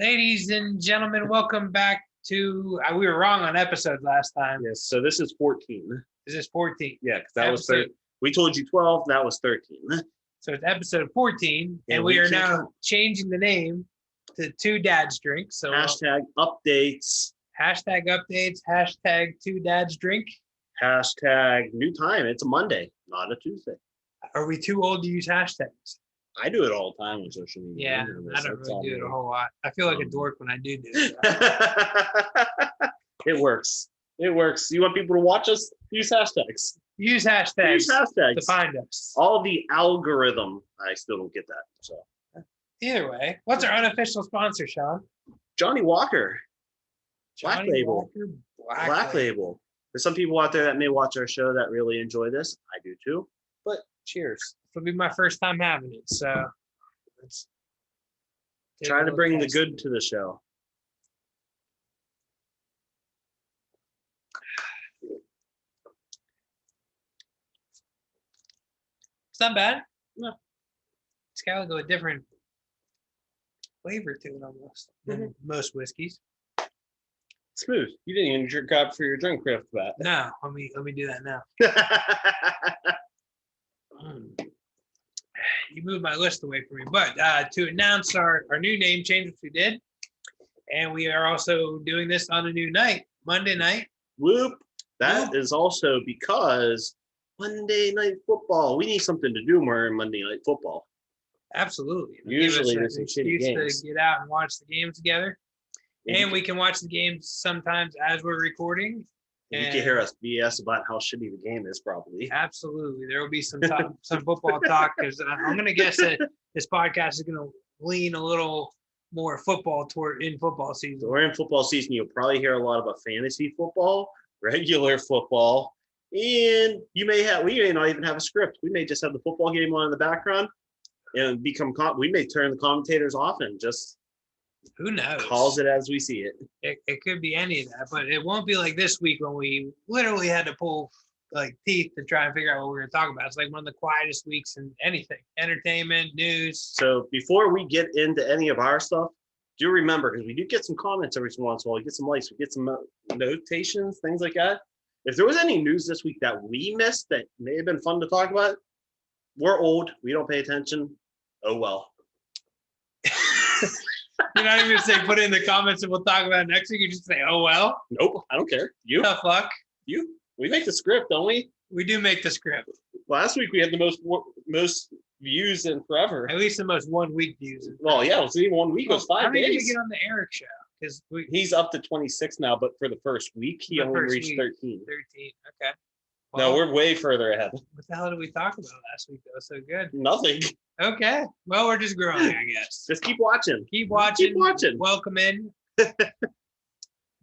Ladies and gentlemen, welcome back to. We were wrong on episode last time. Yes, so this is 14. This is 14. Yeah, because that was 13. We told you 12, that was 13. So it's episode 14, Yeah, and we are now changing the name to Two Dads Drink. So hashtag updates. Hashtag updates. Hashtag Two Dads Drink. Hashtag new time. It's a Monday, not a Tuesday. Are we too old to use hashtags? I do it all the time on social Yeah, media. I don't really do it a whole lot. I feel like a dork when I do it. It works. It works. You want people to watch us? Use hashtags. Use hashtags. Use hashtags to find us. All the algorithm. I still don't get that. So either way, what's our unofficial sponsor, Sean? Johnnie Walker. Black Label. Walker, Black Label. There's some people out there that may watch our show that really enjoy this. I do too. But cheers. It'll be my first time having it, so let's try to bring the good to the show. It's not bad. No. It's got a different flavor to it almost than most whiskeys. Smooth. You didn't even drink up for your drink right off the bat. No, let me do that now. You moved my list away from me, but to announce our new name change, which we did, and we are also doing this on a new night, Monday night. Whoop. That is also because Monday Night Football. We need something to do more in Monday Night Football. Absolutely. Usually there's some shitty games. To get out and watch the games together. And we can watch the games sometimes as we're recording. You can hear us BS about how shitty the game is, probably. Absolutely. There will be some football talk, because I'm going to guess that this podcast is going to lean a little more football in football season. So we're in football season. You'll probably hear a lot about fantasy football, regular football, and we may not even have a script. We may just have the football game on in the background and we may turn the commentators off and just who knows? Calls it as we see it. It could be any of that, but it won't be like this week when we literally had to pull like teeth to try and figure out what we're going to talk about. It's like one of the quietest weeks in anything, entertainment, news. So before we get into any of our stuff, do remember, because we do get some comments every once in a while, we get some likes, we get some notations, things like that. If there was any news this week that we missed that may have been fun to talk about, we're old, we don't pay attention. Oh well. You're not even going to say put it in the comments and we'll talk about it next week. You just say, oh, well. Nope, I don't care. You? Tough luck. You? We make the script, don't we? We do make the script. Last week we had the most views in forever. At least the most 1 week views. Well, yeah, see, 1 week was 5 days. How many did we get on the Eric show? Because he's up to 26 now, but for the first week, he only reached 13. 13, okay. Well, no, we're way further ahead. What the hell did we talk about last week, though? So good. Nothing. Okay. Well, we're just growing, I guess. Just keep watching. Keep watching. Keep watching. Welcome in.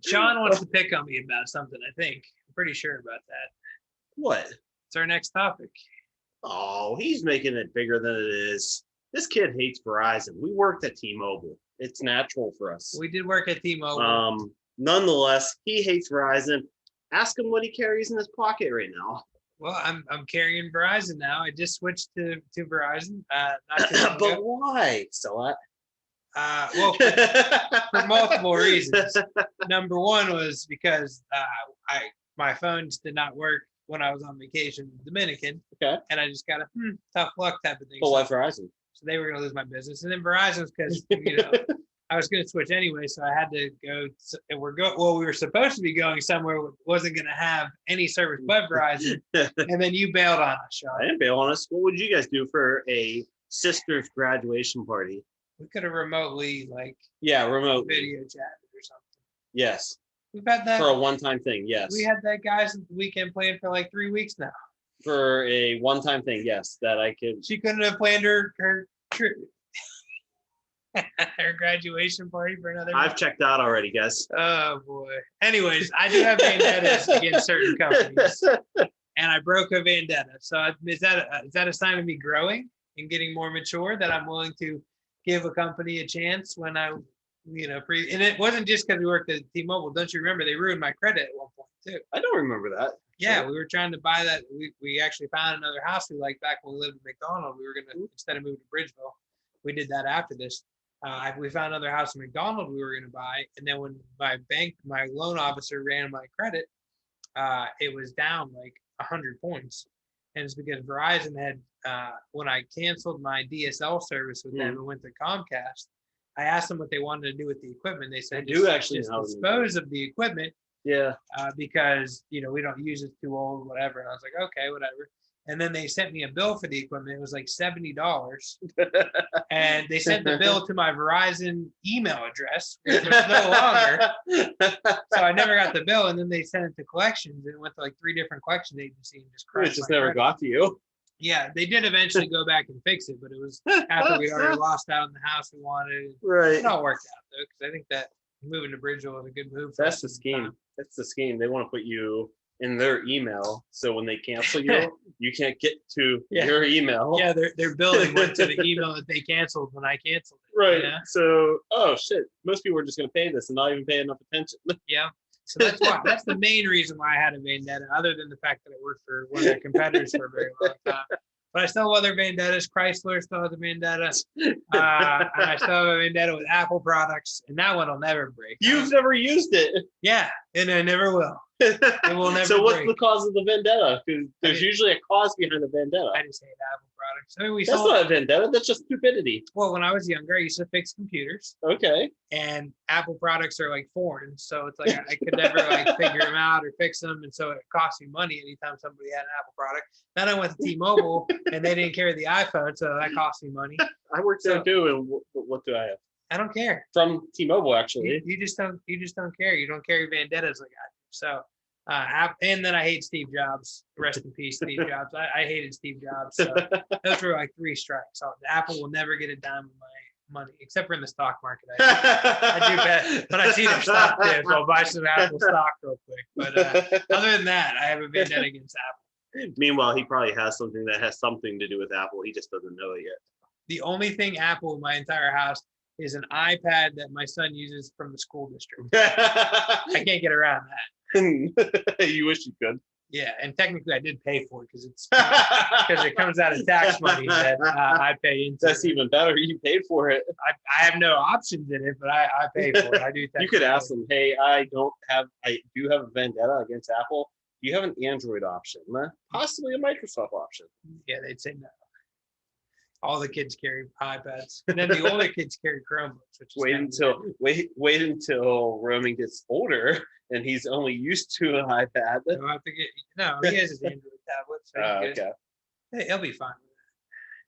Sean wants to pick on me about something, I think. I'm pretty sure about that. What? It's our next topic. Oh, he's making it bigger than it is. This kid hates Verizon. We worked at T-Mobile. It's natural for us. We did work at T-Mobile. Nonetheless, he hates Verizon. Ask him what he carries in his pocket right now. Well, I'm carrying Verizon now. I just switched to Verizon. But why? So what? Well, for multiple reasons. Number one was because my phones did not work when I was on vacation in the Dominican. Okay. And I just got a tough luck type of thing. But why Verizon? So they were going to lose my business. And then Verizon was because, I was going to switch anyway, so I had to go. And we were supposed to be going somewhere that wasn't going to have any service but Verizon. And then you bailed on us, Sean. I didn't bail on us. What would you guys do for a sister's graduation party? We could have remotely, remote video chatted or something. Yes. We've had that for a one-time thing. Yes. We had that guys at the weekend planned for like 3 weeks now. For a one-time thing, yes, that I could. She couldn't have planned her trip. Her graduation party for another. I've checked out already, guys. Oh boy. Anyways, I do have vendettas against certain companies, and I broke a vendetta. So is that a sign of me growing and getting more mature, that I'm willing to give a company a chance when I, and it wasn't just because we worked at T-Mobile. Don't you remember they ruined my credit at one point too? I don't remember that. Yeah, we were trying to buy that. We actually found another house we liked back when we lived in McDonald. We were gonna, instead of moving to Bridgeville, we did that after this. We found another house in McDonald we were going to buy, and then when my loan officer ran my credit, it was down like 100 points, and it's because Verizon had when I canceled my DSL service with them and went to Comcast. I asked them what they wanted to do with the equipment. They said, do actually just dispose of the equipment. Yeah. Because we don't use it, too old, whatever. And I was like, okay, whatever. And then they sent me a bill for the equipment. It was like $70. And they sent the bill to my Verizon email address, which was no longer. So I never got the bill. And then they sent it to collections, and it went to like 3 different collections agencies and just crushed. It just never got to you. Yeah, they did eventually go back and fix it, but it was after we'd already lost out on the house we wanted. Right. It all worked out though, because I think that moving to Bridgeville was a good move. That's the scheme. That's the scheme. They want to put you in their email, so when they cancel you, you can't get to your email. Yeah, their billing went to the email that they canceled when I canceled it. Right. So, oh shit, most people are just going to pay this and not even pay enough attention. Yeah. So that's why. That's the main reason why I had a vendetta, other than the fact that I worked for one of their competitors for a very long time. But I still have other vendettas. Chrysler still has a vendetta. And I still have a vendetta with Apple products, and that one will never break. You've never used it. Yeah, and I never will. It will never So what's break. the cause of the vendetta? Because there's usually a cause behind the vendetta. I just hate Apple products. I mean, That's not a vendetta. That's just stupidity. Well, when I was younger, I used to fix computers. Okay. And Apple products are like foreign, so it's like I could never like figure them out or fix them, and so it cost me money anytime somebody had an Apple product. Then I went to T-Mobile, and they didn't carry the iPhone, so that cost me money. I worked there too, and what do I have? I don't care. From T-Mobile, actually. You just don't care. You don't carry vendettas like I do. So. And then I hate Steve Jobs. Rest in peace, Steve Jobs. I hated Steve Jobs. So those were like 3 strikes. So Apple will never get a dime of my money, except for in the stock market. I do bet. When I see their stock dip, I'll buy some Apple stock real quick. But other than that, I have a vendetta against Apple. Meanwhile, he probably has something that has something to do with Apple. He just doesn't know it yet. The only thing Apple in my entire house is an iPad that my son uses from the school district. I can't get around that. You wish you could. Yeah, and technically I did pay for it because it comes out of tax money that I pay into. That's even better. You paid for it. I have no options in it, but I pay for it. I do. You could ask them, hey, I do have a vendetta against Apple. Do you have an Android option? Possibly a Microsoft option. Yeah, they'd say no. All the kids carry iPads, and then the older kids carry Chromebooks. Which is wait until Roman gets older and he's only used to an iPad. He has his Android tablet. So okay. Hey, he'll be fine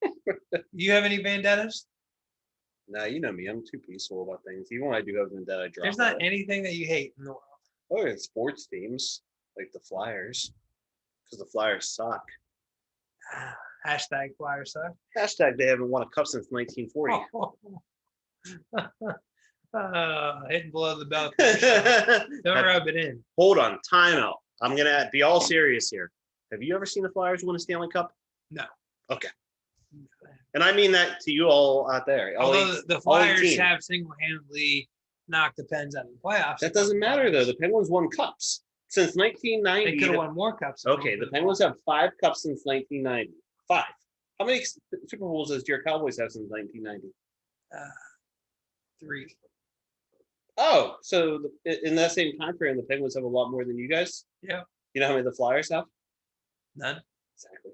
with that. Do you have any vendettas? No, you know me. I'm too peaceful about things. Even when I do have a vendetta, I drop There's not anything that you hate in the world. Oh, it's sports teams like the Flyers, because the Flyers suck. Hashtag Flyers suck. Hashtag they haven't won a cup since 1940. Hitting below the belt. Don't rub it in. Hold on, timeout. I'm gonna be all serious here. Have you ever seen the Flyers win a Stanley Cup? No. Okay. And I mean that to you all out there. Although the Flyers have single-handedly knocked the Pens out of the playoffs. That doesn't matter though. The Penguins won cups since 1990. They could have won more cups. Okay, the Penguins have 5 cups since 1990. 5. How many Super Bowls does your Cowboys have since 1990? 3. Oh, so in that same time frame, the Penguins have a lot more than you guys? Yeah. You know how many the Flyers have? None. Exactly.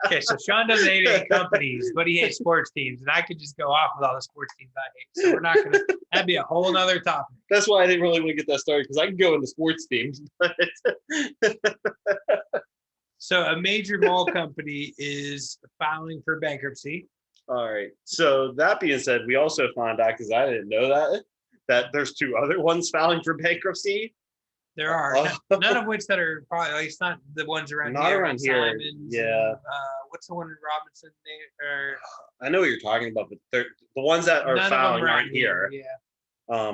Okay, so Sean doesn't hate any companies, but he hates sports teams, and I could just go off with all the sports teams I hate. So we're not gonna. That'd be a whole other topic. That's why I didn't really want to get that started, because I can go into sports teams. But so a major mall company is filing for bankruptcy. All right. So that being said, we also found out, because I didn't know that there's 2 other ones filing for bankruptcy. There are none of which that are probably, at least not the ones around not here. Around here. Simons yeah. And, what's the one in Robinson? I know what you're talking about, but the ones that are filing aren't here. Yeah.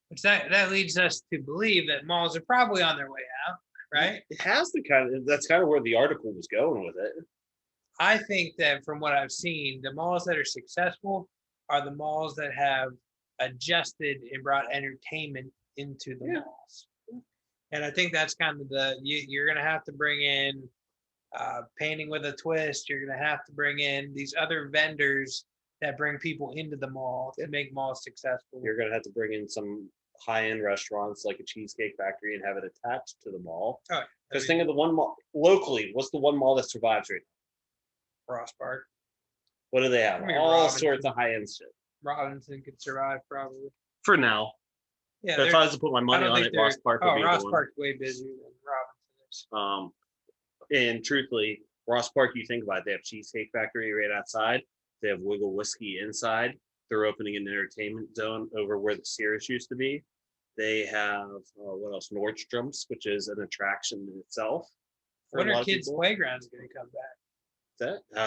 Which that leads us to believe that malls are probably on their way out, right? It has to that's kind of where the article was going with it. I think that from what I've seen, the malls that are successful are the malls that have adjusted and brought entertainment into the malls. And I think that's kind of you're going to have to bring in painting with a twist. You're going to have to bring in these other vendors that bring people into the mall to make malls successful. You're going to have to bring in some high-end restaurants like a Cheesecake Factory and have it attached to the mall. Oh, because think of the one mall locally. What's the one mall that survives right now? Ross Park. What do they have? All Robinson. Sorts of high-end shit. Robinson could survive probably. For now. Yeah. If I was to put my money on it, Ross Park would be the one. Ross Park's way busier than Robinson is. And truthfully, Ross Park, you think about it, they have Cheesecake Factory right outside. They have Wiggle Whiskey inside. They're opening an entertainment zone over where the Sears used to be. They have, what else? Nordstrom's, which is an attraction in itself. When are kids' playgrounds going to come back?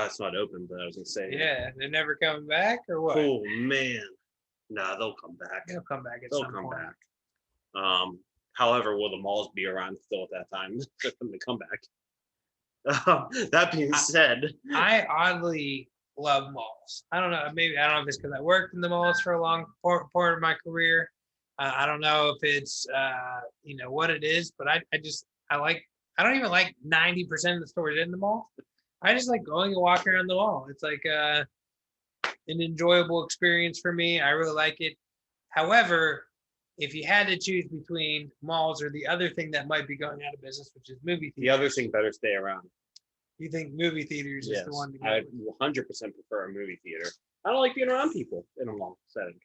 It's not open, but I was going to say. Yeah, they're never coming back or what? Oh, man. Nah, they'll come back. They'll come back at some point. Back. However, will the malls be around still at that time for them to come back? That being said. I oddly love malls. I don't know. Maybe I don't know if it's because I worked in the malls for a long part of my career. I don't know if it's what it is, but I don't even like 90% of the stores in the mall. I just like going and walking around the mall. It's like an enjoyable experience for me. I really like it. However, if you had to choose between malls or the other thing that might be going out of business, which is movie theaters. The other thing better stay around. You think movie theaters is the one to go? I 100% prefer a movie theater. I don't like being around people in a mall setting.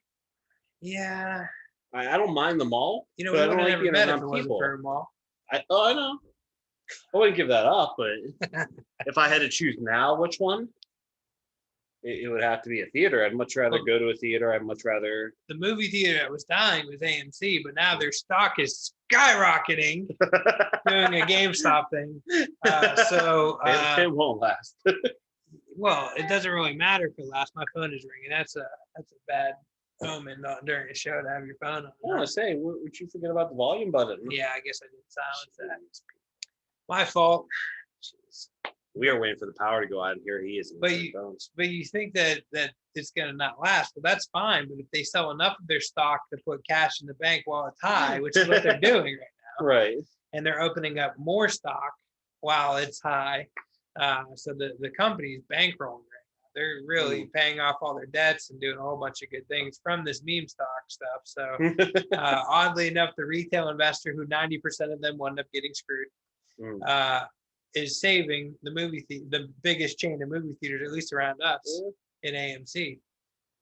Yeah. I don't mind the mall. We would have never met if it wasn't for a mall. I know. I wouldn't give that up, but if I had to choose now which one, it would have to be a theater. I'd much rather go to a theater. I'd much rather. The movie theater that was dying was AMC, but now their stock is skyrocketing, doing a GameStop thing. It won't last. Well, it doesn't really matter if it lasts. My phone is ringing. That's a bad omen during a show to have your phone on. I want to say, would you forget about the volume button? Yeah, I guess I didn't silence that. My fault. Jeez. We are waiting for the power to go out, and here he is. But you think that it's going to not last? Well, that's fine. But if they sell enough of their stock to put cash in the bank while it's high, which is what they're doing right now, right? And they're opening up more stock while it's high, so the company's bankrolling right now. They're really paying off all their debts and doing a whole bunch of good things from this meme stock stuff. So, oddly enough, the retail investor, who 90% of them wound up getting screwed, is saving the biggest chain of movie theaters, at least around us, in AMC.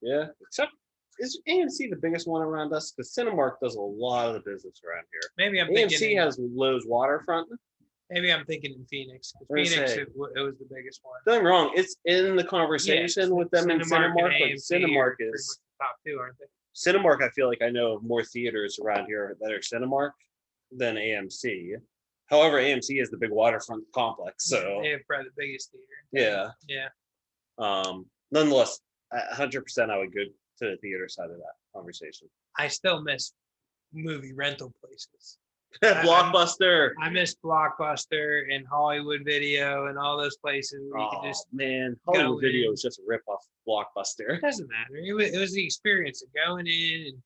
Yeah. Except, is AMC the biggest one around us? Because Cinemark does a lot of the business around here. Maybe I'm AMC thinking has Lowe's Waterfront. Maybe I'm thinking in Phoenix. Phoenix, it was the biggest one. Nothing wrong. It's in the conversation with them in Cinemark, but Cinemark is top two, aren't they? Cinemark, I feel like I know of more theaters around here that are Cinemark than AMC. However, AMC is the big waterfront complex, so they have probably the biggest theater. Yeah. Nonetheless, 100% I would go to the theater side of that conversation. I still miss movie rental places. Blockbuster. I miss Blockbuster and Hollywood Video and all those places where you could just Hollywood Video is just a rip off Blockbuster. It doesn't matter. It was the experience of going in and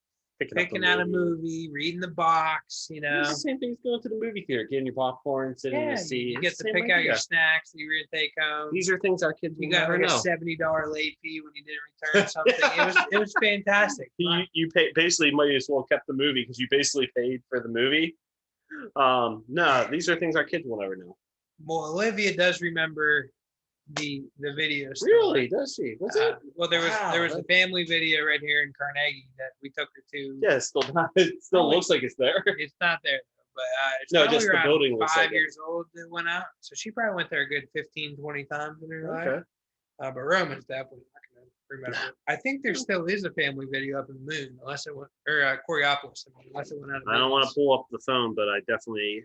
picking out a movie, reading the box, It's the same thing as going to the movie theater, getting your popcorn, sitting in the seat. You get to pick out your snacks that you're going to take home. These are things our kids will never know. You got like a $70 late fee when you didn't return something. It was fantastic. You basically might as well kept the movie because you basically paid for the movie. No, these are things our kids will never know. Well, Olivia does remember the video store. Really? Does she? What's it? Well, there was a family video right here in Carnegie that we took her to. Yeah, it still looks like it's there. It's not there, but it's just the building looks 5 years old that went out. So she probably went there a good 15, 20 times in her life. But Roman's definitely not going to remember. I think there still is a family video up in Moon, unless it went, or Coriopolis, unless it went out of I don't want to pull up the phone, but I definitely.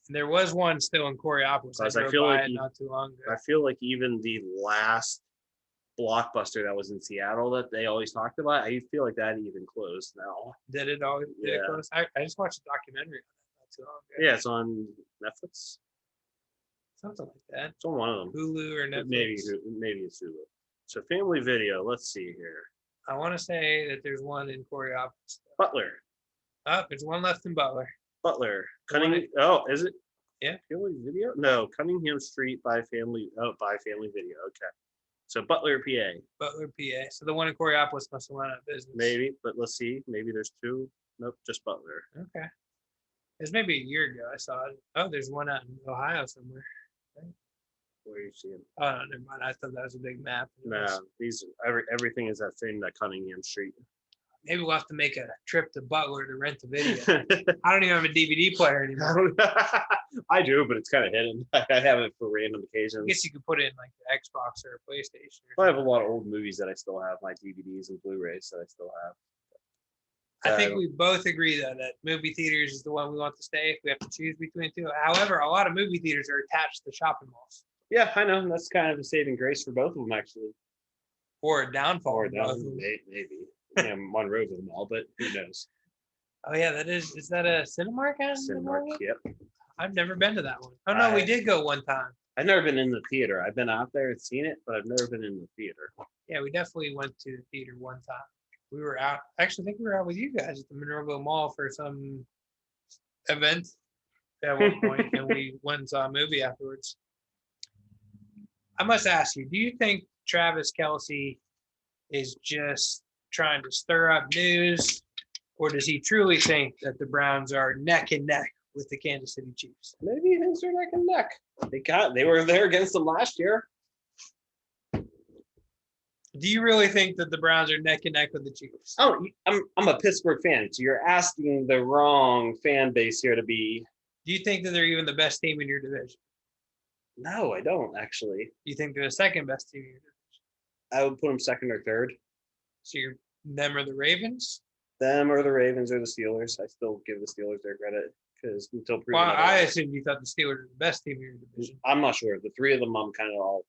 There was one still in Coriopolis. I feel like not too long ago. I feel like even the last Blockbuster that was in Seattle that they always talked about, I feel like that even closed now. Did it always? Did it close? I just watched a documentary on that not too long ago. Yeah, it's on Netflix. Something like that. It's on one of them. Hulu or Netflix. Maybe it's Hulu. So family video. Let's see here. I want to say that there's one in Coriopolis. Butler. Oh, there's one left in Butler. Butler. Is it? Yeah. Family Video? No, Cunningham Street by Family Video. Okay. So Butler, PA. Butler, PA. So the one in Coriopolis must have went out of business. Maybe, but let's see. Maybe there's two. Nope, just Butler. Okay. It was maybe a year ago I saw it. Oh, there's one out in Ohio somewhere. Right? Where are you seeing? Oh, no, never mind. I thought that was a big map. No, everything is that same that Cunningham Street. Maybe we'll have to make a trip to Butler to rent the video. I don't even have a DVD player anymore. I do, but it's kind of hidden. I have it for random occasions. I guess you could put it in like the Xbox or a PlayStation. I have a lot of old movies that I still have, my DVDs and Blu-rays that I still have. I think we both agree though that movie theaters is the one we want to stay if we have to choose between the two. However, a lot of movie theaters are attached to shopping malls. Yeah, I know. That's kind of a saving grace for both of them, actually. Or a downfall. Or maybe. Yeah, Monroe's a mall, but who knows? Oh yeah, is that a Cinemark? Cinemark, yep. I've never been to that one. Oh no, we did go one time. I've never been in the theater. I've been out there and seen it, but I've never been in the theater. Yeah, we definitely went to the theater one time. We were out. Actually, I think we were out with you guys at the Monroeville Mall for some event at one point, and we went and saw a movie afterwards. I must ask you, do you think Travis Kelce is just trying to stir up news, or does he truly think that the Browns are neck and neck with the Kansas City Chiefs? Maybe he thinks they're neck and neck. They were there against them last year. Do you really think that the Browns are neck and neck with the Chiefs? Oh, I'm a Pittsburgh fan, so you're asking the wrong fan base here to be. Do you think that they're even the best team in your division? No, I don't actually. Do you think they're the second best team in your division? I would put them second or third. So them or the Ravens? Them or the Ravens or the Steelers. I still give the Steelers their credit because until proven. Well, I assumed you thought the Steelers were the best team in your division. I'm not sure. The three of them, I'm kind of all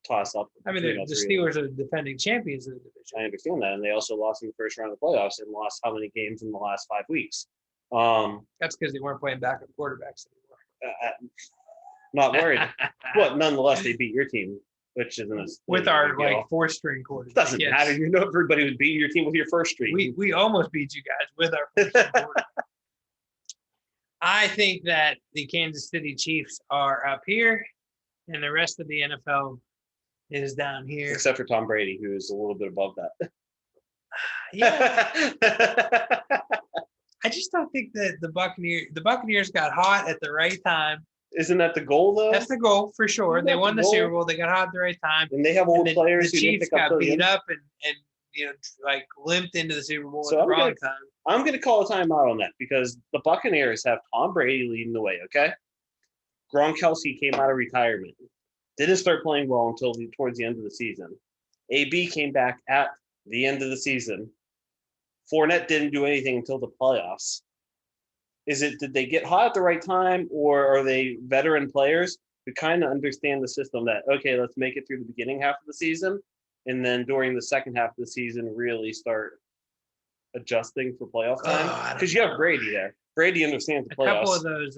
toss up. I mean, the Steelers are the defending champions of the division. I understand that, and they also lost in the first round of the playoffs and lost how many games in the last 5 weeks? That's because they weren't playing backup quarterbacks anymore. Not worried, but nonetheless, they beat your team, which isn't with our fourth string quarterback. Doesn't matter. You know, everybody would beat your team with your first string. We almost beat you guys with our first string quarterback. I think that the Kansas City Chiefs are up here, and the rest of the NFL is down here. Except for Tom Brady, who is a little bit above that. Yeah. I just don't think that the Buccaneers got hot at the right time. Isn't that the goal, though? That's the goal, for sure. They won the Super Bowl. They got hot at the right time. And they have old players. The Chiefs got beat up and limped into the Super Bowl at the wrong time. I'm going to call a timeout on that because the Buccaneers have Tom Brady leading the way, okay? Gronkowski came out of retirement. Didn't start playing well until towards the end of the season. AB came back at the end of the season. Fournette didn't do anything until the playoffs. Did they get hot at the right time, or are they veteran players who kind of understand the system that, okay, let's make it through the beginning half of the season, and then during the second half of the season really start adjusting for playoff time? Because you have Brady there. Brady understands the playoffs. A couple of those,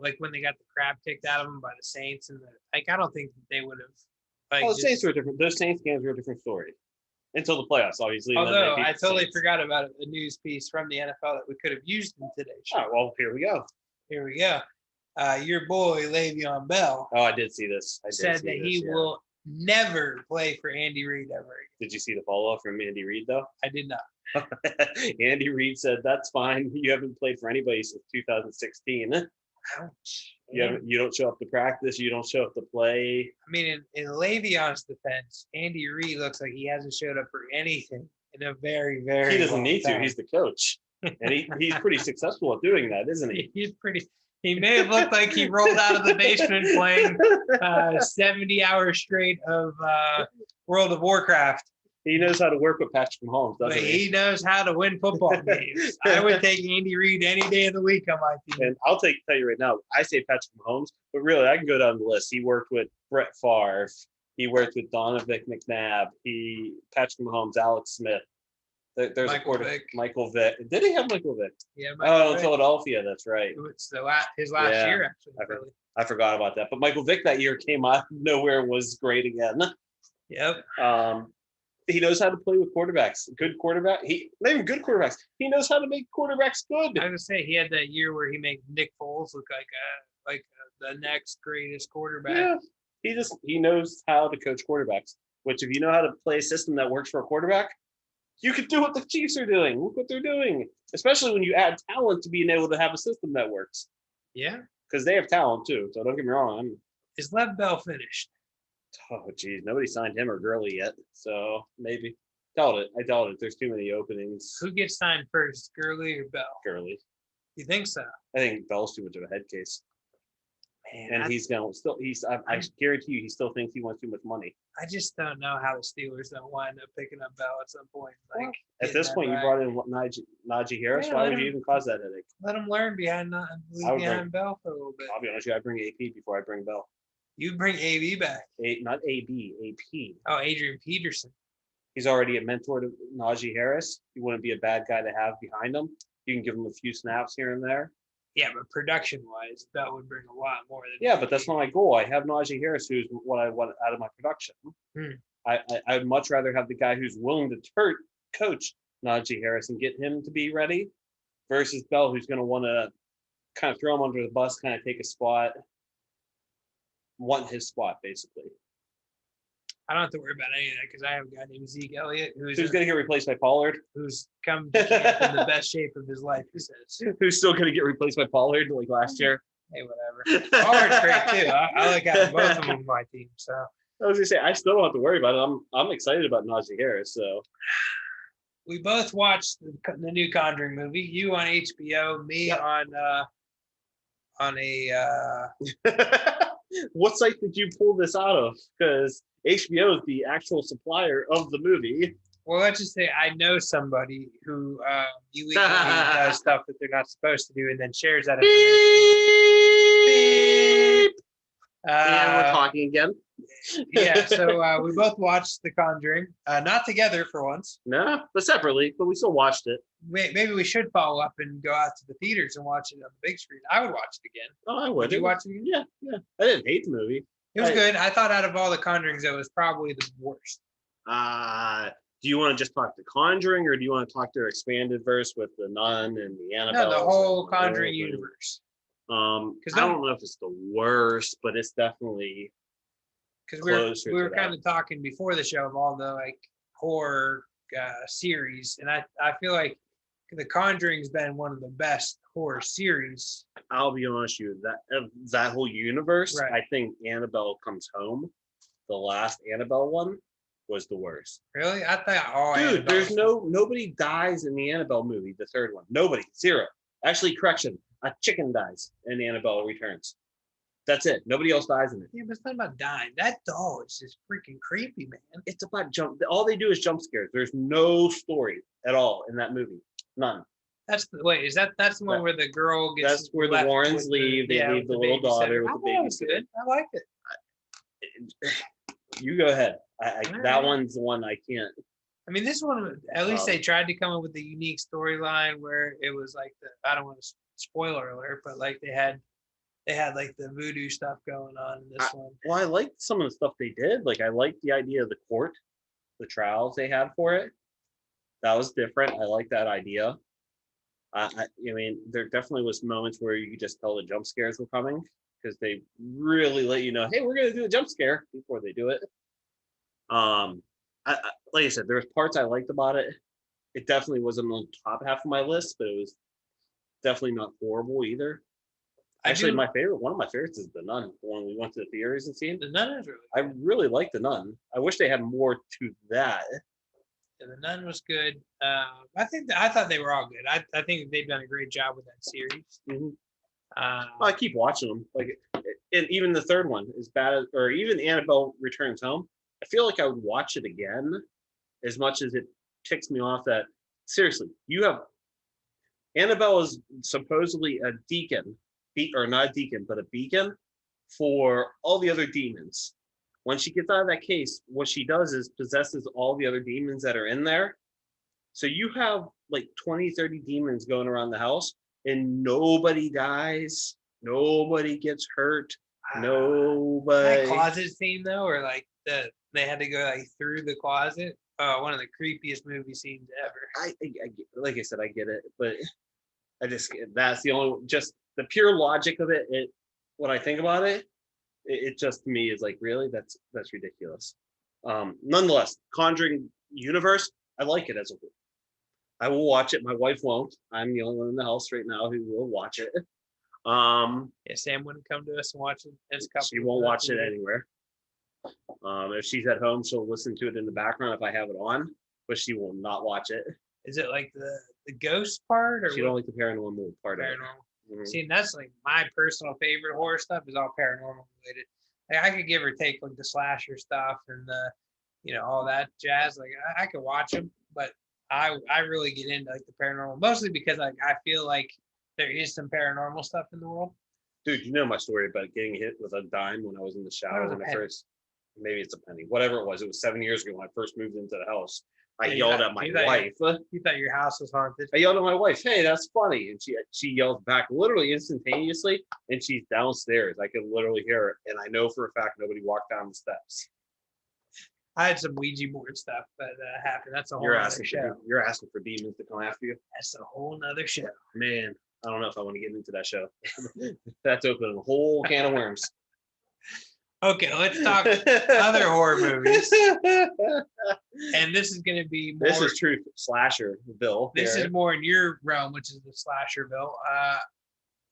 like when they got the crap kicked out of them by the Saints, and I don't think that they would have. The Saints were different. Those Saints games were a different story. Until the playoffs, obviously. Although I totally forgot about a news piece from the NFL that we could have used in today's show. Oh, well, here we go. Your boy, Le'Veon Bell. Oh, I did see this. Said that he will never play for Andy Reid ever again. Did you see the follow-up from Andy Reid, though? I did not. Andy Reid said, that's fine. You haven't played for anybody since 2016. Ouch. You don't show up to practice. You don't show up to play. I mean, in Le'Veon's defense, Andy Reid looks like he hasn't showed up for anything in a very, very He doesn't need time. to. He's the coach. And he's pretty successful at doing that, isn't he? He may have looked like he rolled out of the basement playing 70 hours straight of World of Warcraft. He knows how to work with Patrick Mahomes, doesn't he? He knows how to win football games. I would take Andy Reid any day of the week on my team. And I'll tell you right now, I say Patrick Mahomes, but really I can go down the list. He worked with Brett Favre. He worked with Donovan McNabb. Patrick Mahomes, Alex Smith. There's Michael Vick. Did he have Michael Vick? Yeah. In Philadelphia. That's right. It's his last year, actually. I forgot about that. But Michael Vick that year came out of nowhere, was great again. Yep. He knows how to play with quarterbacks. Good quarterback. Not even good quarterbacks. He knows how to make quarterbacks good. I was gonna say he had that year where he made Nick Foles look like the next greatest quarterback. Yeah, he knows how to coach quarterbacks. Which, if you know how to play a system that works for a quarterback, you can do what the Chiefs are doing. Look what they're doing. Especially when you add talent to being able to have a system that works. Yeah, because they have talent too. So don't get me wrong. Is Lev Bell finished? Oh, geez, nobody signed him or Gurley yet. So maybe. I doubt it. There's too many openings. Who gets signed first, Gurley or Bell? Gurley. You think so? I think Bell's too much of a head case. Man, and he's gonna still. I guarantee you, he still thinks he wants too much money. I just don't know how the Steelers don't wind up picking up Bell at some point. Like at this point, you brought in Najee Harris. Why would you even cause that headache? Let him learn behind Bell for a little bit. I'll be honest with you. I bring AP before I bring Bell. You bring AB back. Not AB, AP. Oh, Adrian Peterson. He's already a mentor to Najee Harris. He wouldn't be a bad guy to have behind him. You can give him a few snaps here and there. Yeah, but production-wise, Bell would bring a lot more than. Yeah, but that's not my goal. I have Najee Harris, who's what I want out of my production. I'd much rather have the guy who's willing to coach Najee Harris and get him to be ready, versus Bell, who's going to want to kind of throw him under the bus, kind of take a spot, want his spot basically. I don't have to worry about any of that because I have a guy named Zeke Elliott who's going to get replaced by Pollard, who's come to camp in the best shape of his life. He says who's still going to get replaced by Pollard like last year. Hey, whatever. Pollard's great too. I like having both of them on my team. So I was going to say I still don't have to worry about it. I'm excited about Najee Harris. So we both watched the new Conjuring movie. You on HBO, me on a. What site did you pull this out of? Because HBO is the actual supplier of the movie. Well, let's just say I know somebody who illegally does stuff that they're not supposed to do and then shares that information. Beep. And we're talking again. Yeah, so we both watched The Conjuring. Not together for once. No, but separately, but we still watched it. Maybe we should follow up and go out to the theaters and watch it on the big screen. I would watch it again. Oh, I would. Did you watch it again? Yeah. I didn't hate the movie. It was good. I thought out of all the Conjurings, it was probably the worst. Do you want to just talk to Conjuring, or do you want to talk their expanded verse with the Nun and the Annabelle? No, the whole Conjuring universe. I don't know if it's the worst, but it's definitely because we were kind of talking before the show of all the like horror series, and I feel like The Conjuring's been one of the best horror series. I'll be honest with you, that whole universe, right. I think Annabelle Comes Home, the last Annabelle one, was the worst. Really? I thought dude, there's nobody dies in the Annabelle movie, the third one. Nobody. Zero. Actually, correction, a chicken dies in Annabelle Returns. That's it. Nobody else dies in it. Yeah, but it's not about dying. That doll is just freaking creepy, man. It's about all they do is jump scares. There's no story at all in that movie. None. That's the one where the girl gets. That's where the Warrens leave. They leave the little daughter with the babysitter. I like it. You go ahead. That one's the one I can't. I mean, this one, at least they tried to come up with a unique storyline where it was like I don't want to spoiler alert, but like they had like the voodoo stuff going on in this one. Well, I liked some of the stuff they did. Like I liked the idea of the court, the trials they had for it. That was different. I like that idea. I mean, there definitely was moments where you could just tell the jump scares were coming because they really let you know, hey, we're gonna do a jump scare before they do it. Like I said, there's parts I liked about it. It definitely wasn't on the top half of my list, but it was definitely not horrible either. Actually, one of my favorites is The Nun. When we went to the theaters and seen The Nun is really good. I really like The Nun. I wish they had more to that. Yeah, The Nun was good. I thought they were all good. I think they've done a great job with that series. Mm-hmm. I keep watching them. Like, and even the third one, as bad as, or even Annabelle Returns Home, I feel like I would watch it again, as much as it ticks me off that seriously, you have Annabelle is supposedly a deacon. Or not a deacon, but a beacon for all the other demons. When she gets out of that case, what she does is possesses all the other demons that are in there. So you have like 20, 30 demons going around the house and nobody dies. Nobody gets hurt. Nobody. That closet scene though, or like the They had to go like through the closet. Oh, one of the creepiest movie scenes ever. Like I said, I get it, but that's the only, just the pure logic of it. When I think about it, it just to me is like, really, that's ridiculous. Nonetheless, Conjuring universe, I like it as a whole. I will watch it. My wife won't. I'm the only one in the house right now who will watch it. Yeah, Sam wouldn't come to us and watch it. She won't watch it anywhere. If she's at home, she'll listen to it in the background if I have it on, but she will not watch it. Is it like the ghost part, or she don't like the paranormal part of it? Mm-hmm. See, that's like my personal favorite horror stuff is all paranormal related. Like, I could give or take like the slasher stuff and the, all that jazz. Like I could watch them, but I really get into like the paranormal, mostly because like I feel like there is some paranormal stuff in the world. Dude, you know my story about getting hit with a dime when I was in the shower when I first. Maybe it's a penny, whatever it was. It was 7 years ago when I first moved into the house. I yelled at my wife. You thought your house was haunted. I yelled at my wife, "Hey, that's funny!" And she yelled back literally instantaneously. And she's downstairs. I could literally hear her, and I know for a fact nobody walked down the steps. I had some Ouija board stuff that happened. That's a whole other show. You're asking for demons to come after you. That's a whole nother show. Man, I don't know if I want to get into that show. That's opening a whole can of worms. Okay, let's talk other horror movies. And this is going to be more... This is true slasher, Bill. This is more in your realm, which is the slasher, Bill.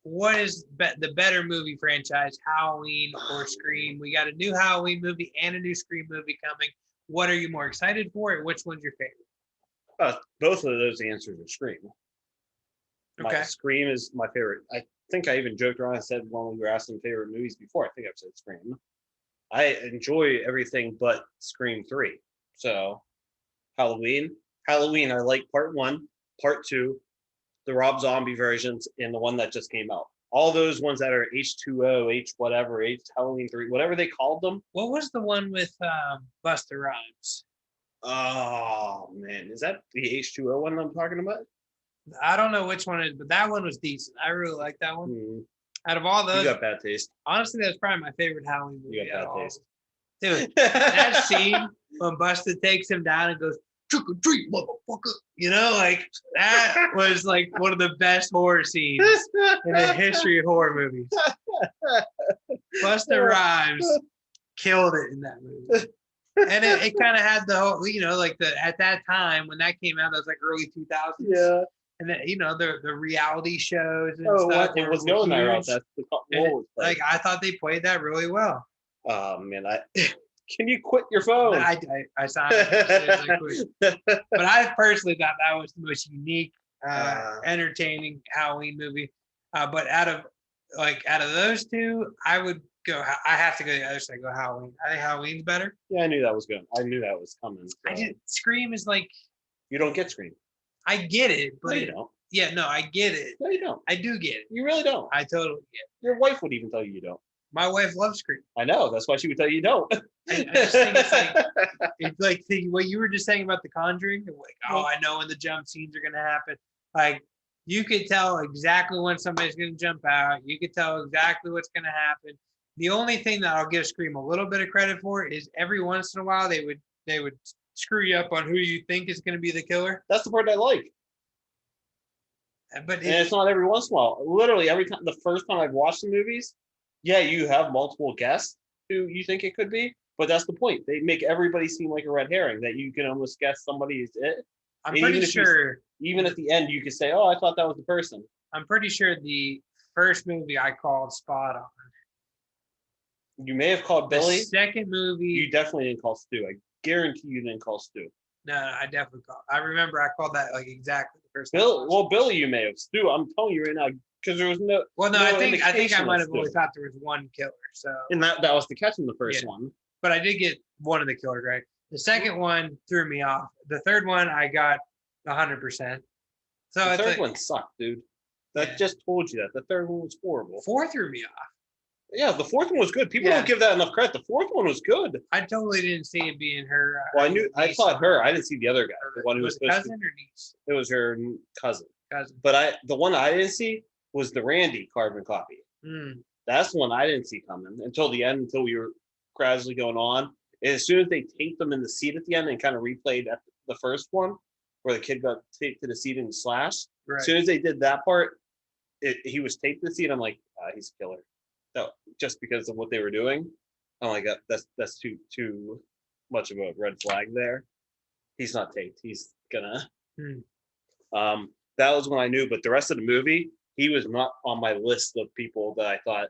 What is the better movie franchise, Halloween or Scream? We got a new Halloween movie and a new Scream movie coming. What are you more excited for, and which one's your favorite? Both of those answers are Scream. Okay. Scream is my favorite. I think I even joked around and said when we were asking favorite movies before, I think I've said Scream. I enjoy everything but Scream 3. So Halloween, I like part 1, part 2, the Rob Zombie versions, and the one that just came out. All those ones that are H2O, H whatever, H Halloween 3, whatever they called them. What was the one with Busta Rhymes? Oh man, is that the H2O one I'm talking about? I don't know which one it is, but that one was decent. I really like that one. Mm-hmm. Out of all those, you got bad taste. Honestly, that's probably my favorite Halloween movie. You got bad taste. Dude, that scene when Busta takes him down and goes, "Trick or treat, motherfucker." Like that was like one of the best horror scenes in the history of horror movies. Busta Rhymes killed it in that movie. And it kind of had the whole, like at that time when that came out, that was like early 2000s. Yeah. And then, the reality shows and stuff. It was going that route. That's the role. Like, I thought they played that really well. Oh, man. Can you quit your phone? I saw it. But I personally thought that was the most unique, entertaining Halloween movie. But out of those two, I would go. I have to go the other side. Go Halloween. I think Halloween's better. Yeah, I knew that was good. I knew that was coming. So. Scream is like. You don't get Scream. I get it, but no, you don't. Yeah, no, I get it. No, you don't. I do get it. You really don't. I totally get it. Your wife would even tell you don't. My wife loves Scream. I know. That's why she would tell you don't. I just think it's like what you were just saying about The Conjuring. Like, I know when the jump scenes are going to happen. Like, you could tell exactly when somebody's going to jump out. You could tell exactly what's going to happen. The only thing that I'll give Scream a little bit of credit for is every once in a while they would screw you up on who you think is going to be the killer. That's the part I like. But it's not every once in a while. Literally every time, the first time I've watched the movies, yeah, you have multiple guests who you think it could be, but that's the point. They make everybody seem like a red herring that you can almost guess somebody is it. I'm pretty sure. Even at the end, you could say, "Oh, I thought that was the person." I'm pretty sure the first movie I called spot on. You may have called Billy. The second movie, you definitely didn't call Stu. I guarantee you didn't call Stu. No, I definitely called. I remember I called that like exactly the first time. Billy, you may have. Stu, I'm telling you right now, because there was no. Well, no, I think I might have only thought there was one killer. So. And that was the catch in the first one. But I did get one of the killers right. The second one threw me off. The third one I got 100%. So the third one sucked, dude. That just told you that. The third one was horrible. 4 threw me off. Yeah, the fourth one was good. People don't give that enough credit. The fourth one was good. I totally didn't see it being her. Well, I saw her. I didn't see the other guy. The one who was supposed cousin or niece? It was her cousin. Cousin. But the one I didn't see was the Randy carbon copy. That's the one I didn't see coming until the end. Until we were gradually going on, And as soon as they taped them in the seat at the end and kind of replayed at the first one, where the kid got taped to the seat and slashed, Right. as soon as they did that part, he was taped to the seat. I'm like, he's a killer. No, just because of what they were doing. I'm like, that's too much of a red flag there. He's not taped. He's gonna. That was when I knew, but the rest of the movie, he was not on my list of people that I thought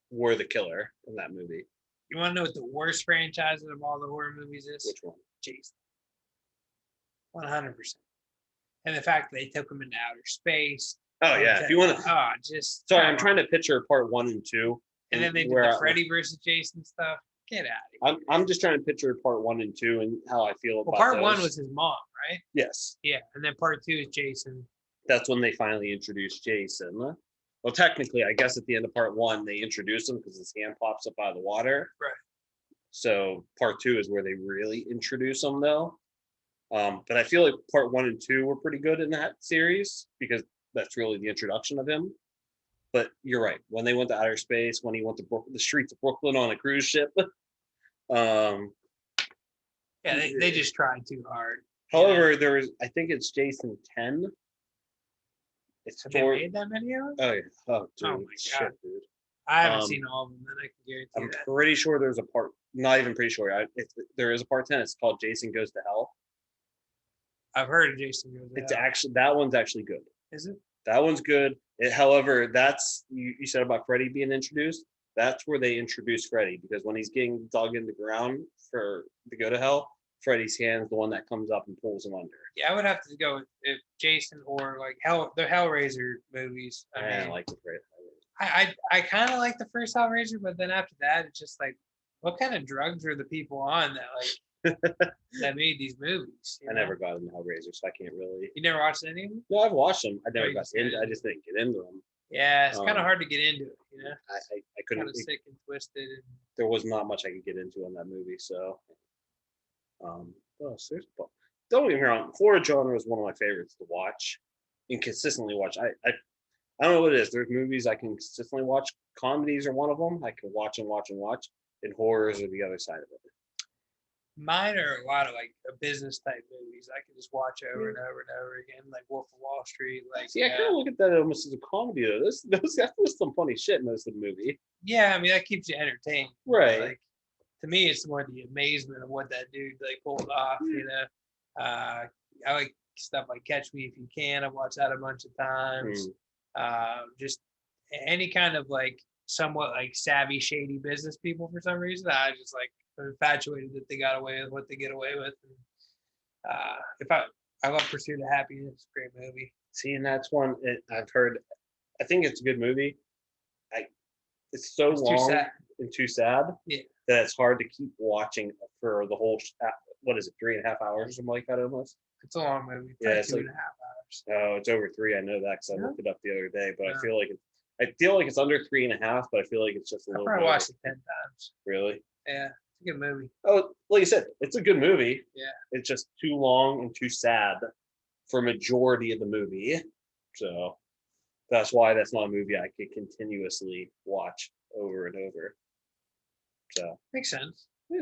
were the killer in that movie. You want to know what the worst franchise of all the horror movies is? Which one? Jason. 100%. And the fact that they took him into outer space. Oh yeah, if you want to. Just. Sorry, I'm trying to picture part 1 and 2. And then they did the Freddy versus Jason stuff. Get out of here. I'm just trying to picture part 1 and 2 and how I feel about. Part those. 1 was his mom, right? Yes. Yeah, and then part 2 is Jason. That's when they finally introduced Jason. Well, technically, I guess at the end of part 1, they introduced him because his hand pops up out of the water. Right. So part 2 is where they really introduce him, though. But I feel like part 1 and 2 were pretty good in that series because that's really the introduction of him. But you're right. When they went to outer space, when he went to the streets of Brooklyn on a cruise ship. Yeah, they just tried too hard. However, there was, I think it's Jason 10. Have they made that many of them? Oh, yeah. Oh, dude. Oh, my God. Shit, dude. I haven't seen all of them, then I can guarantee I'm that. pretty sure there's a part, not even pretty sure. There is a part 10. It's called Jason Goes to Hell. I've heard of Jason Goes to Hell. That one's actually good. Is it? That one's good. However, that's you said about Freddy being introduced. That's where they introduced Freddy because when he's getting dug in the ground to go to hell, Freddy's hand's the one that comes up and pulls him under. Yeah, I would have to go with Jason or like the Hellraiser movies. I mean, like the Freddy. I kind of like the first Hellraiser, but then after that, it's just like, what kind of drugs were the people on that that made these movies? I never got into Hellraiser, so I can't really. You never watched any of them? No, I've watched them. I never got into. I just didn't get into them. Yeah, it's kind of hard to get into it. You know, I couldn't. Kind of sick and twisted. And... There was not much I could get into in that movie, so. Don't get me wrong. Horror genre is one of my favorites to watch and consistently watch. I don't know what it is. There's movies I can consistently watch. Comedies are one of them. I can watch and watch and watch. And horrors are the other side of it. Mine are a lot of like business type movies. I can just watch over and over and over again, like Wolf of Wall Street. Like, see, I kind of look at that almost as a comedy though. That's some funny shit most of the movie. Yeah, I mean that keeps you entertained, right? Like to me, it's more the amazement of what that dude like pulled off. You know, I like stuff like Catch Me If You Can. I've watched that a bunch of times. Just any kind of like somewhat like savvy, shady business people for some reason. I just like infatuated that they got away with what they get away with. And, I love Pursuit of Happiness. Great movie. See, and that's one I've heard. I think it's a good movie. It's so long and too sad that it's hard to keep watching for the whole. What is it? 3.5 hours or something like that almost. It's a long movie. Yeah, it's 2.5 like, hours. Oh, it's over 3. I know that because I looked it up the other day. But I feel like it's under 3.5. But I feel like it's just a little. I probably watched it 10 times. Really? Yeah, it's a good movie. Oh, like you said, it's a good movie. Yeah. It's just too long and too sad for majority of the movie. So that's why that's not a movie I could continuously watch over and over. So makes sense. Yeah.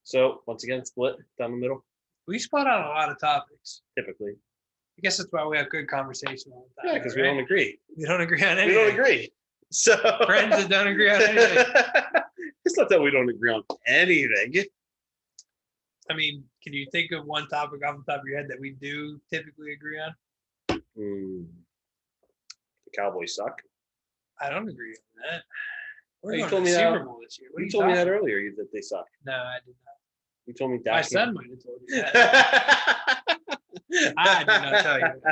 So once again, split down the middle. We spot on a lot of topics. Typically. I guess that's why we have good conversation all the time. Yeah, because we don't agree. We don't agree on anything. We don't agree. So friends that don't agree on anything. It's not that we don't agree on anything. I mean, can you think of one topic off the top of your head that we do typically agree on? The Cowboys suck. I don't agree on that. We're you going told to me the that. Super Bowl this year. You told me that earlier that they suck. No, I did not. You told me that. My son might have told you that. I did not tell you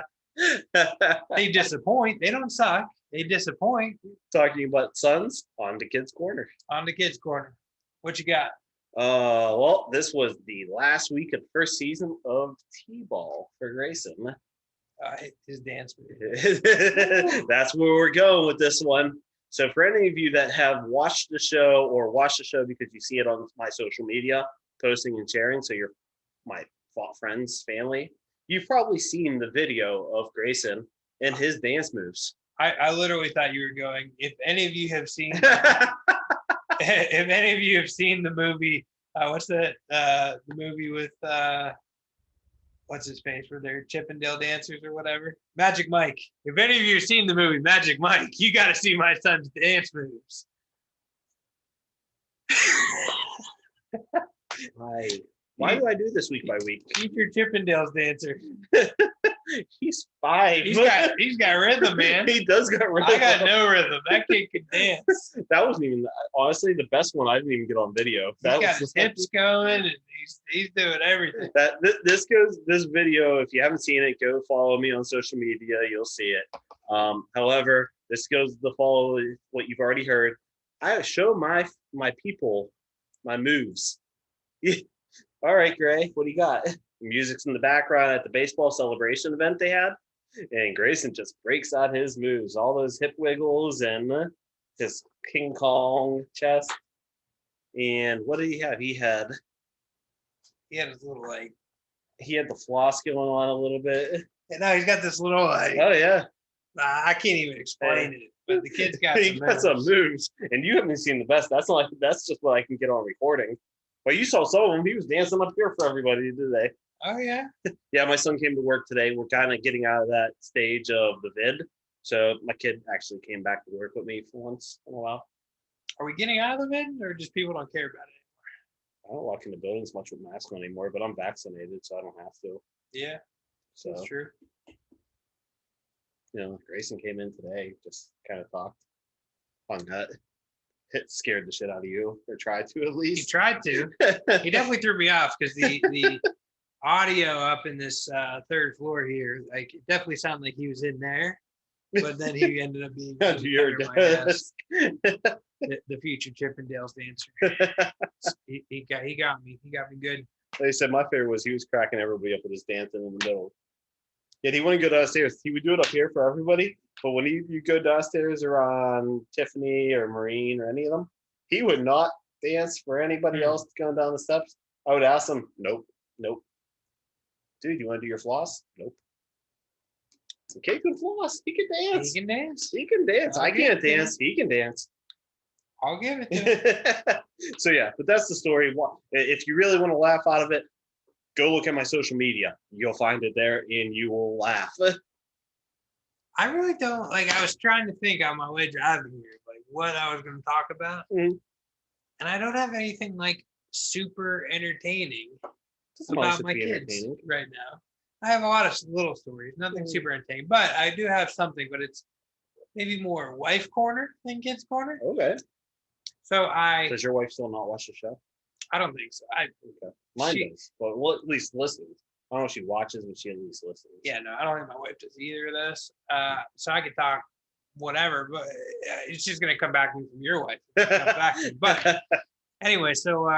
that. They disappoint. They don't suck. They disappoint. Talking about sons, on to Kids Corner. On the Kids Corner. What you got? Well, this was the last week of the first season of T-Ball for Grayson. His dance move. That's where we're going with this one. So for any of you that have watched the show or watched the show because you see it on my social media, posting and sharing, so you're my friends, family, you've probably seen the video of Grayson and his dance moves. I literally thought you were going, if any of you have seen if any of you have seen the movie, what's the movie with what's his face, where they're Chippendale dancers or whatever? Magic Mike. If any of you have seen the movie Magic Mike, you got to see my son's dance moves. Why do I do this week by week? Future Chippendales dancer. He's 5. He's got rhythm, man. He does got rhythm. I got no rhythm. That kid can dance. That wasn't even, honestly, the best one. I didn't even get on video. He's got his hips going, and he's doing everything. This video. If you haven't seen it, go follow me on social media. You'll see it. However, this goes to follow what you've already heard. I show my people my moves. All right, Gray, what do you got? Music's in the background at the baseball celebration event they had, and Grayson just breaks out his moves, all those hip wiggles and his King Kong chest. And what did he have? He had his little he had the floss going on a little bit. And now he's got this little oh yeah. I can't even explain it, but the kid's got some moves, and you haven't seen the best. That's just what I can get on recording. But you saw some of him. He was dancing up here for everybody today. Oh yeah. Yeah, my son came to work today. We're kind of getting out of that stage of the vid, so my kid actually came back to work with me for once in a while. Are we getting out of the vid, or just people don't care about it anymore? I don't walk in the buildings much with masks on anymore, but I'm vaccinated, so I don't have to. Yeah, so that's true. You know, Grayson came in today, just kind of talked, hung nut. It scared the shit out of you, or tried to at least. He tried to. He definitely threw me off because the audio up in this third floor here, like, it definitely sounded like he was in there, but then he ended up being under my desk. The future Chippendales dancer. He got me. He got me good. They said my favorite was he was cracking everybody up with his dancing in the middle. Yet he wouldn't go downstairs. He would do it up here for everybody. But when you go downstairs or on Tiffany or Marine or any of them, he would not dance for anybody else going down the steps. I would ask him, nope. Dude, you want to do your floss? Nope. Okay, can floss. He can dance. He can dance. He can dance. I can't dance. He can dance. I'll give it to him. So yeah, but that's the story. If you really want to laugh out of it, go look at my social media. You'll find it there, and you will laugh. I really don't I was trying to think on my way driving here, what I was going to talk about, and I don't have anything super entertaining about my kids right now. I have a lot of little stories, nothing super entertaining, but I do have something, but it's maybe more wife corner than kids corner. Okay. So does your wife still not watch the show? I don't think so. Okay. Mine does, well, at least listens. I don't know if she watches, but she at least listens. Yeah, no, I don't think my wife does either of this. So I could talk whatever, but it's just gonna come back to me from your wife. But anyway, so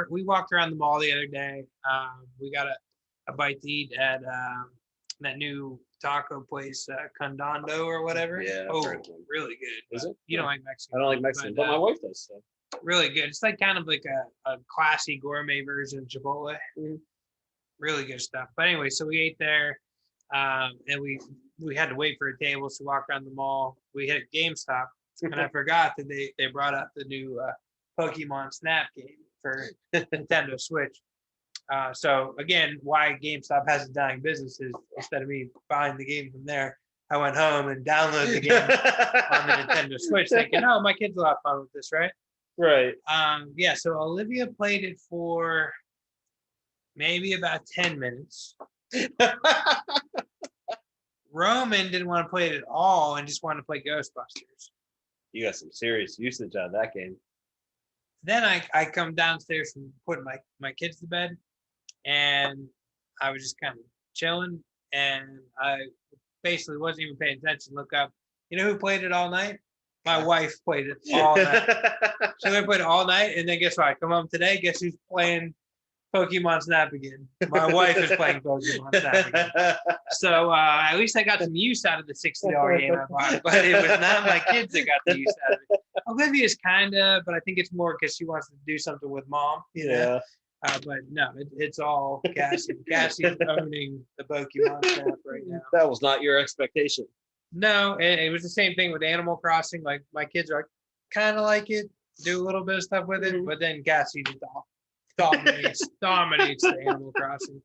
we walked around the mall the other day. We got a bite to eat at that new taco place, Condando or whatever. Yeah, really good. Is it? You don't like Mexican? I don't like Mexican, but my wife does. So. Really good. It's kind of like a classy gourmet version of Chipotle. Really good stuff. But anyway, so we ate there, and we had to wait for a table, so we walked around the mall. We hit GameStop, and I forgot that they brought out the new Pokemon Snap game for Nintendo Switch. So again, why GameStop has a dying business is instead of me buying the game from there, I went home and downloaded the game on the Nintendo Switch, thinking, oh, my kids will have fun with this, right? Right. Yeah, so Olivia played it for maybe about 10 minutes. Roman didn't want to play it at all and just wanted to play Ghostbusters. You got some serious usage out of that game. Then I come downstairs from putting my kids to bed, and I was just kind of chilling, and I basically wasn't even paying attention. Look up. You know who played it all night? My wife played it all night. So they played it all night, and then guess what? I come home today, guess who's playing Pokemon Snap again? My wife is playing Pokemon Snap again. So at least I got some use out of the $60 game I bought, but it was not my kids that got the use out of it. Olivia's kind of, but I think it's more because she wants to do something with mom. Yeah. But no, it's all Cassie. Cassie's owning the Pokemon Snap right now. That was not your expectation. No, it was the same thing with Animal Crossing. Like, my kids are kind of like it. do a little bit of stuff with it, Mhm. but then Cassie just dominates the Animal Crossing.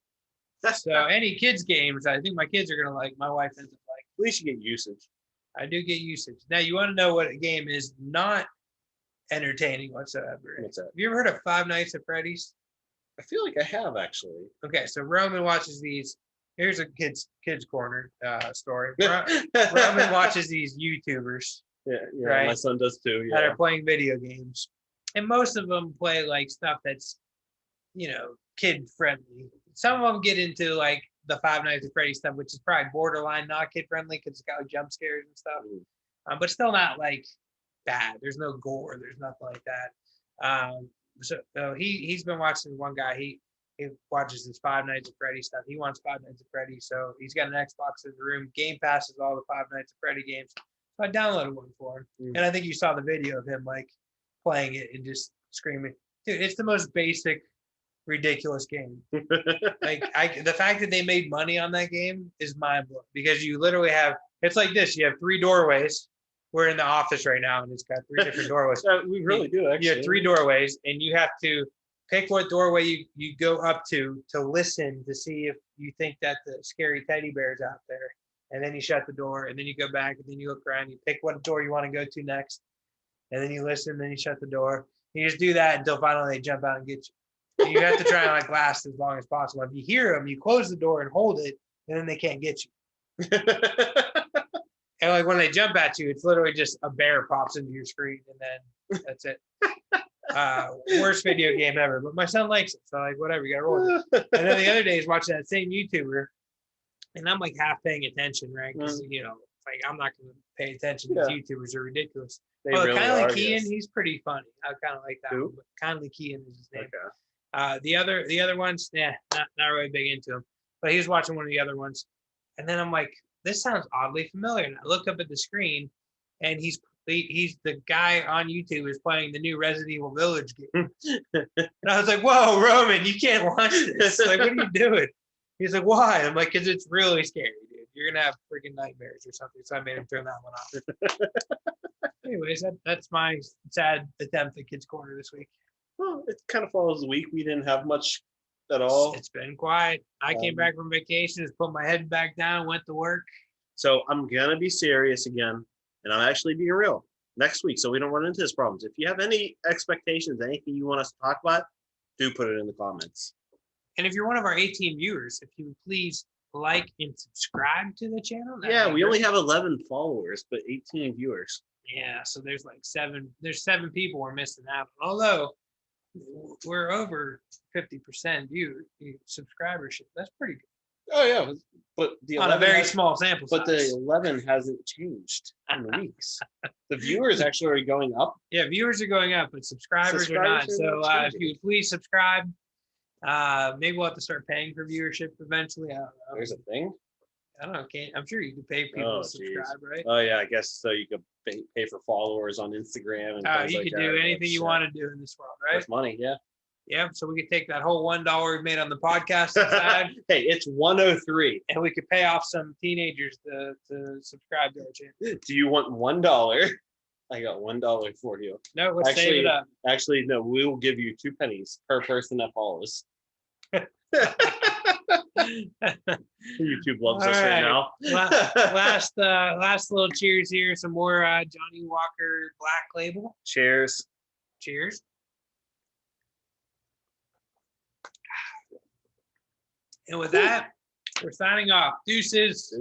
So any kids games, I think my kids are gonna like. My wife doesn't like. At least you get usage. I do get usage. Now you want to know what a game is not entertaining whatsoever. What's that? Have you ever heard of Five Nights at Freddy's? I feel like I have actually. Okay, so Roman watches these. Here's a kids corner story. Roman watches these YouTubers Yeah, right? My son does too. that Yeah. are playing video games, and most of them play like stuff that's kid friendly. Some of them get into like the Five Nights at Freddy's stuff, which is probably borderline not kid friendly because it's got like jump scares and stuff, but still not like bad. There's no gore. There's nothing like that. So he's been watching one guy. He watches this Five Nights at Freddy stuff. He wants Five Nights at Freddy, so he's got an Xbox in the room. Game passes all the Five Nights at Freddy games. So I downloaded one for him, and I think you saw the video of him like playing it and just screaming. Dude, it's the most basic, ridiculous game. Like the fact that they made money on that game is mind blowing because you literally have it's like this. You have 3 doorways. We're in the office right now, and it's got 3 different doorways. We really do actually. You have 3 doorways, and you have to pick what doorway you go up to listen to see if you think that the scary teddy bear is out there. And then you shut the door, and then you go back, and then you look around, you pick what door you want to go to next, and then you listen, and then you shut the door. You just do that until finally they jump out and get you. And you have to try and like last as long as possible. If you hear them, you close the door and hold it, and then they can't get you. And like when they jump at you, it's literally just a bear pops into your screen, and then that's it. Worst video game ever, but my son likes it, so like whatever, you gotta roll with it. And then the other day, he's watching that same YouTuber, and I'm like half paying attention, right? Because like I'm not gonna pay attention. These YouTubers are ridiculous. They really Kindly are, Kean, yes. he's pretty funny. I kind of like that one. But Kindly Kean is his name. Okay. The other ones, not really big into him. But he was watching one of the other ones, and then I'm like, this sounds oddly familiar. And I look up at the screen, and he's the guy on YouTube is playing the new Resident Evil Village game. And I was like, whoa, Roman, you can't watch this. Like, what are you doing? He's like, why? I'm like, because it's really scary, dude. You're going to have freaking nightmares or something. So I made him turn that one off. Anyways, that's my sad attempt at Kids Corner this week. Well, it kind of follows the week. We didn't have much at all. It's been quiet. I came back from vacation, just put my head back down, went to work. So I'm going to be serious again, and I'm actually being real next week so we don't run into this problems. If you have any expectations, anything you want us to talk about, do put it in the comments. And if you're one of our 18 viewers, if you would please like and subscribe to the channel. Yeah, we only have 11 followers, but 18 viewers. Yeah, so there's like 7 people we're missing out on. Although we're over 50% subscribership. That's pretty good. Oh yeah, but the on a very small sample size. But the 11 hasn't changed in weeks. The viewers actually are going up. Yeah, viewers are going up, but subscribers are not. So if you would please subscribe. Maybe we'll have to start paying for viewership eventually. I don't know. There's a thing. I don't know. I'm sure you can pay people to subscribe, right? Oh yeah, I guess so. You could pay for followers on Instagram and things you like could that. do anything you want to do in this world, right? With money, yeah. Yeah, so we could take that whole $1 we made on the podcast aside. Hey, it's 103, and we could pay off some teenagers to subscribe to our channel. Do you want $1? I got $1 for you. No, let's save it up. Actually, no, we will give you 2 pennies per person that follows. YouTube loves us right now. last little cheers here. Some more Johnnie Walker Black Label. Cheers. Cheers. And with that, we're signing off. Deuces.